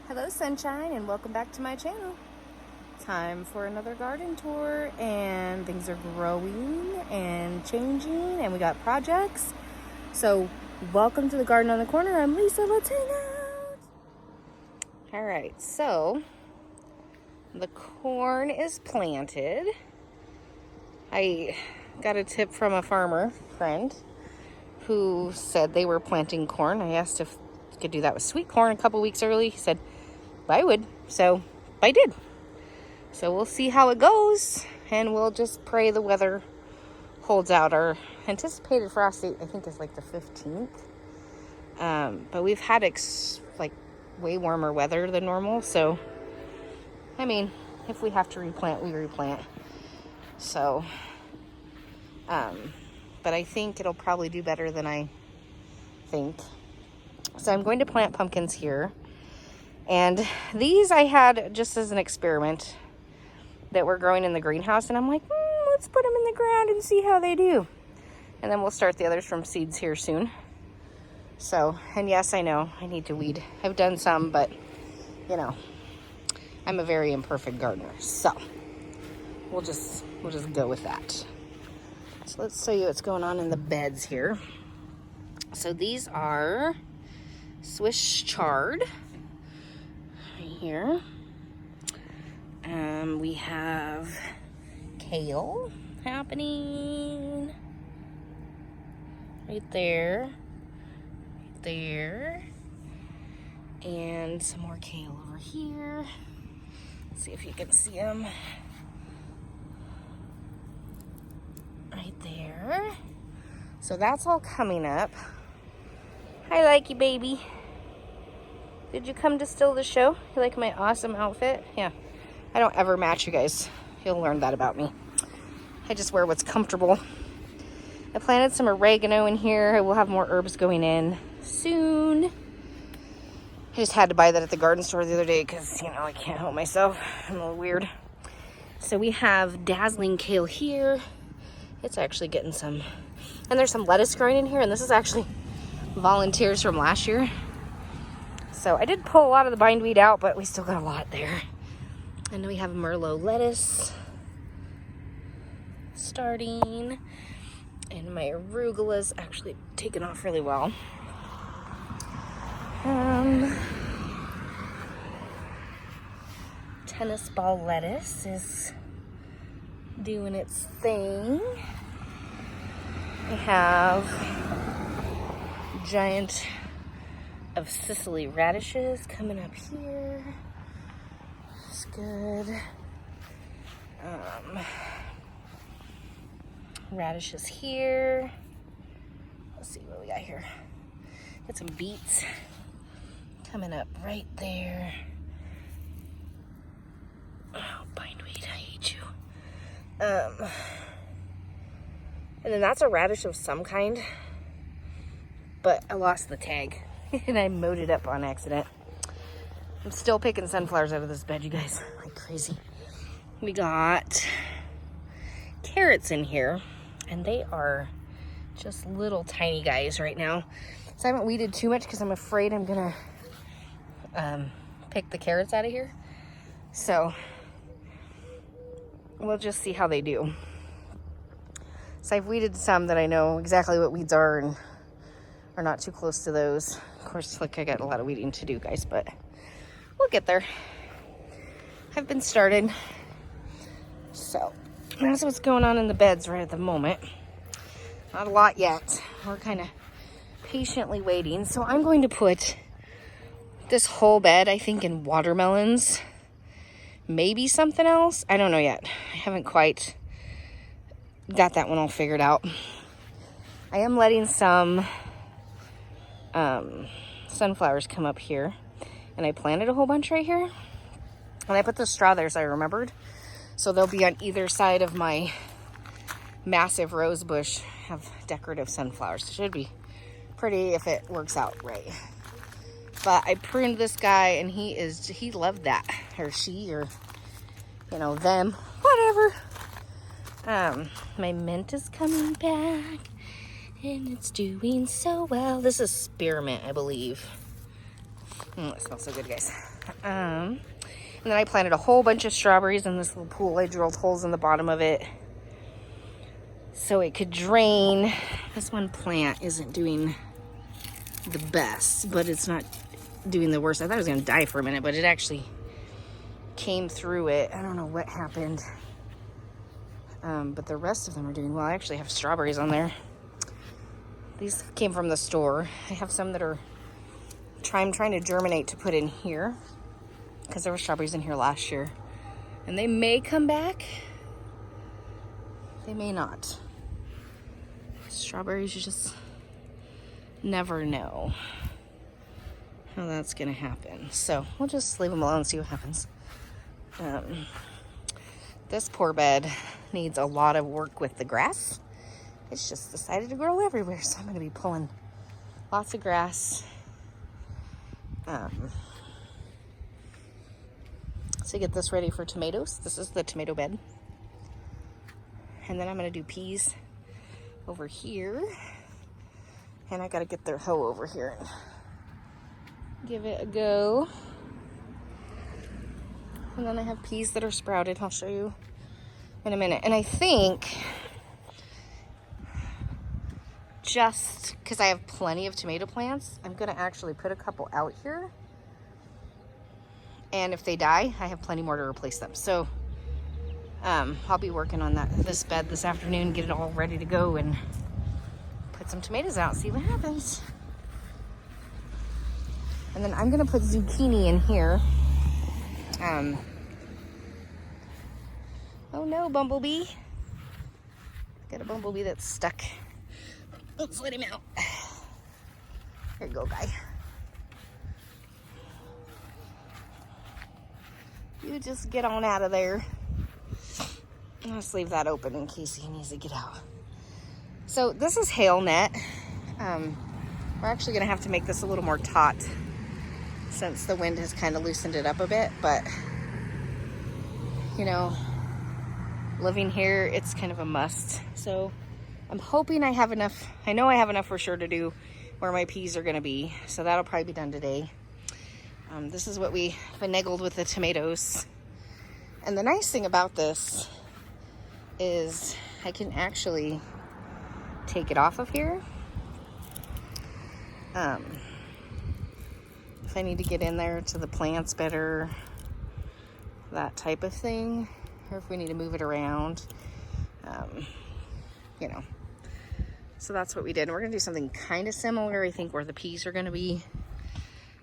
Hello sunshine and welcome back to my channel. Time for another garden tour, and things are growing and changing and we got projects. So welcome to the Garden on the Corner. I'm Lisa. Let's hang out. Alright, so the corn is planted. I got a tip from a farmer friend who said they were planting corn. I asked if I could do that with sweet corn a couple weeks early. He said I would, so I did. So we'll see how it goes, and we'll just pray the weather holds out. Our anticipated frost date, I think, is like the 15th. But we've had way warmer weather than normal, so I mean, if we have to replant, we replant. So, but I think it'll probably do better than I think. So I'm going to plant pumpkins here. And these I had just as an experiment that we're growing in the greenhouse. And I'm like, let's put them in the ground and see how they do. And then we'll start the others from seeds here soon. So, and yes, I know I need to weed. I've done some, but you know, I'm a very imperfect gardener. So we'll just go with that. So let's show you what's going on in the beds here. So these are Swiss chard. Here we have kale happening right there, and some more kale over here. Let's see if you can see them right there. So that's all coming up. I like you, baby. Did you come to still the show? You like my awesome outfit? Yeah. I don't ever match, you guys. You'll learn that about me. I just wear what's comfortable. I planted some oregano in here. We'll have more herbs going in soon. I just had to buy that at the garden store the other day because, you know, I can't help myself. I'm a little weird. So we have dazzling kale here. It's actually getting some. And there's some lettuce growing in here. And this is actually volunteers from last year. So I did pull a lot of the bindweed out, but we still got a lot there. And we have Merlot lettuce starting. And my arugula's actually taken off really well. Tennis ball lettuce is doing its thing. We have giant of Sicily radishes coming up here. It's good. Radishes here. Let's see what we got here. Got some beets coming up right there. Oh, bindweed, I hate you. And then that's a radish of some kind, but I lost the tag. And I mowed it up on accident. I'm still picking sunflowers out of this bed, you guys, like crazy. We got carrots in here, and they are just little tiny guys right now. So I haven't weeded too much because I'm afraid I'm gonna pick the carrots out of here. So we'll just see how they do. So I've weeded some that I know exactly what weeds are and are not too close to those. Of course, look, I got a lot of weeding to do, guys, but we'll get there. I've been started. So that's what's going on in the beds right at the moment. Not a lot yet. We're kind of patiently waiting. So I'm going to put this whole bed, I think, in watermelons. Maybe something else. I don't know yet. I haven't quite got that one all figured out. I am letting some sunflowers come up here, and I planted a whole bunch right here, and I put the straw there so I remembered, so they'll be on either side of my massive rose bush. Have decorative sunflowers. It should be pretty if it works out right. But I pruned this guy, and he loved that, or she, or you know, them, whatever. My mint is coming back, and it's doing so well. This is spearmint, I believe. It smells so good, guys. And then I planted a whole bunch of strawberries in this little pool. I drilled holes in the bottom of it so it could drain. This one plant isn't doing the best, but it's not doing the worst. I thought it was going to die for a minute, but it actually came through it. I don't know what happened. But the rest of them are doing well. I actually have strawberries on there. These came from the store. I have some that are I'm trying to germinate to put in here because there were strawberries in here last year. And they may come back. They may not. Strawberries, you just never know how that's going to happen. So we'll just leave them alone and see what happens. This poor bed needs a lot of work with the grass. It's just decided to grow everywhere. So I'm going to be pulling lots of grass. To get this ready for tomatoes. This is the tomato bed. And then I'm going to do peas over here. And I got to get their hoe over here and give it a go. And then I have peas that are sprouted. I'll show you in a minute. And I think just because I have plenty of tomato plants, I'm going to actually put a couple out here. And if they die, I have plenty more to replace them. So I'll be working on this bed this afternoon, get it all ready to go and put some tomatoes out, see what happens. And then I'm going to put zucchini in here. Oh no, bumblebee. Got a bumblebee that's stuck. Let's let him out. Here you go, guy. You just get on out of there. I'll just leave that open in case he needs to get out. So this is hail net. We're actually going to have to make this a little more taut since the wind has kind of loosened it up a bit. But, you know, living here, it's kind of a must. So I'm hoping I have enough. I know I have enough for sure to do where my peas are going to be. So that'll probably be done today. This is what we finagled with the tomatoes. And the nice thing about this is I can actually take it off of here. If I need to get in there to the plants better, that type of thing, or if we need to move it around, you know. So that's what we did. And we're going to do something kind of similar, I think, where the peas are going to be.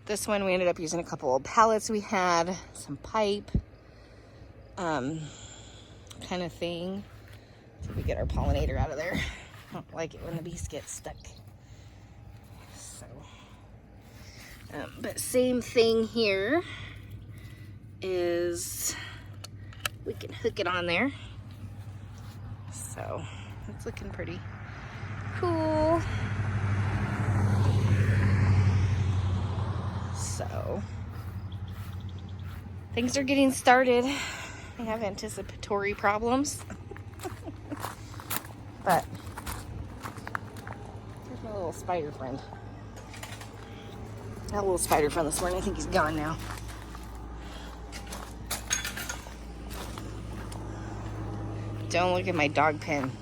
This one, we ended up using a couple old pallets we had, some pipe, kind of thing. So we get our pollinator out of there. I don't like it when the bees get stuck. So, but same thing here is we can hook it on there. So it's looking pretty cool. So things are getting started. I have anticipatory problems. But here's my little spider friend. I had a little spider friend this morning. I think he's gone now. Don't look at my dog pen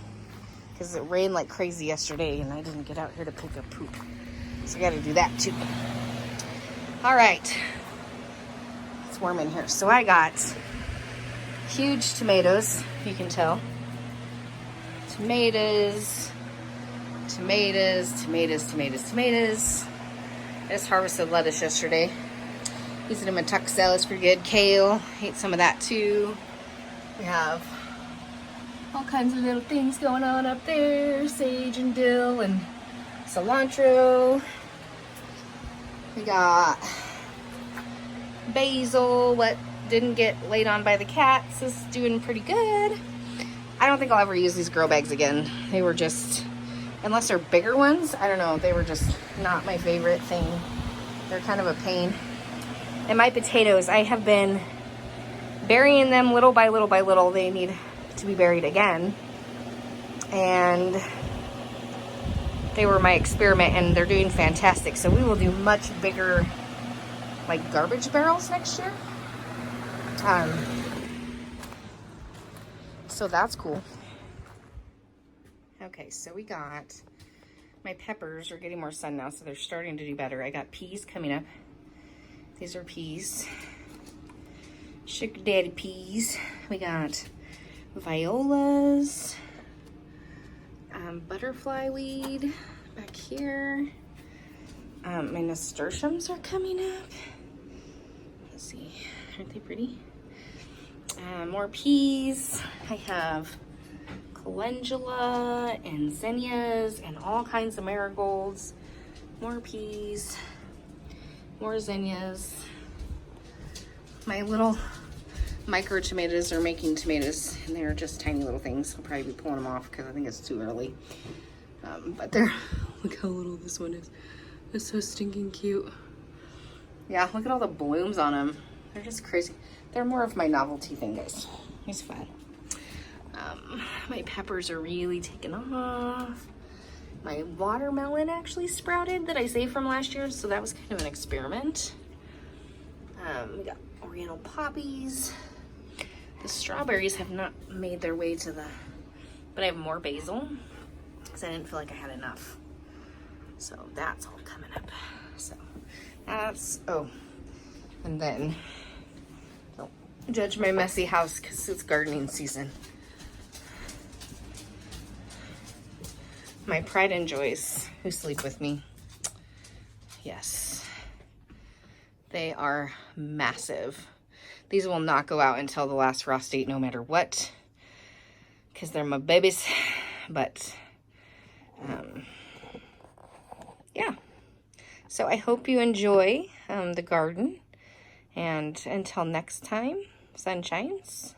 because it rained like crazy yesterday and I didn't get out here to pick up poop. So I got to do that too. All right, it's warm in here. So I got huge tomatoes, you can tell. Tomatoes, tomatoes, tomatoes, tomatoes, tomatoes. I just harvested lettuce yesterday. Using them in tuck salad, it's pretty good. Kale, ate some of that too. We have all kinds of little things going on up there. Sage and dill and cilantro. We got basil, what didn't get laid on by the cats is doing pretty good. I don't think I'll ever use these grow bags again. They were just, unless they're bigger ones, I don't know, they were just not my favorite thing. They're kind of a pain. And my potatoes, I have been burying them little by little by little. They need to be buried again. And they were my experiment and they're doing fantastic. So we will do much bigger like garbage barrels next year. So that's cool. Okay, so we got, my peppers are getting more sun now, so they're starting to do better. I got peas coming up. These are peas. Sugar Daddy peas. We got violas. Butterfly weed back here. My nasturtiums are coming up. Let's see, aren't they pretty? More peas. I have calendula and zinnias and all kinds of marigolds. More peas. More zinnias. My little micro tomatoes are making tomatoes, and they're just tiny little things. I'll probably be pulling them off because I think it's too early. But they're, look how little this one is. It's so stinking cute. Yeah, look at all the blooms on them. They're just crazy. They're more of my novelty thing, guys. It's fun. My peppers are really taking off. My watermelon actually sprouted that I saved from last year, so that was kind of an experiment. We got Oriental poppies. The strawberries have not made their way to the, but I have more basil because I didn't feel like I had enough. So that's all coming up. So that's, oh, and then don't judge my messy house because it's gardening season. My pride and joys who sleep with me. Yes. They are massive. These will not go out until the last frost date no matter what, because they're my babies. But yeah, so I hope you enjoy the garden, and until next time, sunshines.